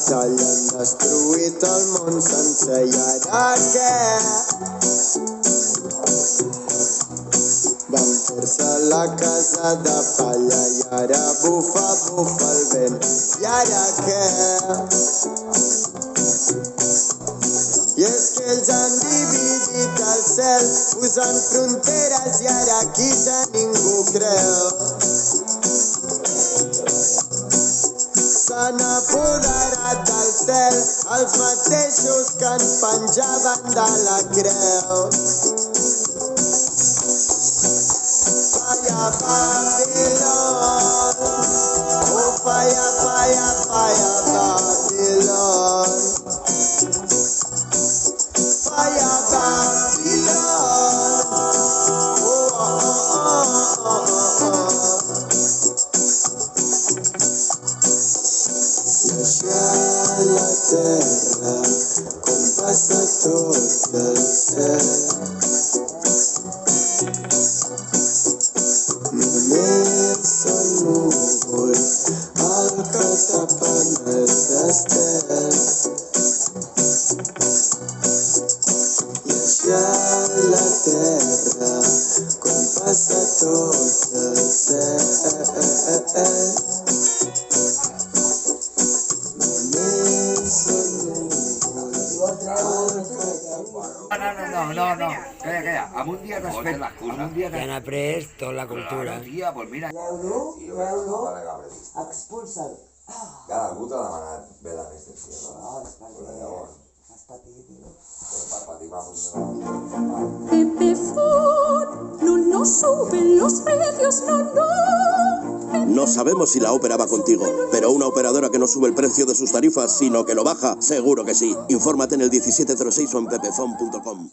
batalla han destruït el món sencer i ara què? Van fer-se la casa de palla i ara bufa, bufa el vent. I ara què? I és que ells han dividit el cel posant fronteres i ara aquí ja ningú creu. S'han apoderat del cel els mateixos que ens penjaven de la creu. Falla Babilón, oh falla, falla, falla Babilón. Falla Babilón, oh, oh, oh, oh, oh, oh. Deixar la terra com passa tot el cel. Només són núvols el que tapen els estels. Deixar la terra com passa tot el cel. No. Calla. Amb un dia t'has fet l'excusa. Que han après tota la cultura. Tia, doncs mira. Treu-lo, expulsa'l. Clar, algú t'ha demanat bé la restricció, no? No, és perquè has patit, tio. Però per patir vamos. Pepe Ford, no suben los precios, no. No sabemos si la ópera va contigo, pero una operadora que no sube el precio de sus tarifas, sino que lo baja, seguro que sí. Infórmate en el 1706 o en pepefon.com.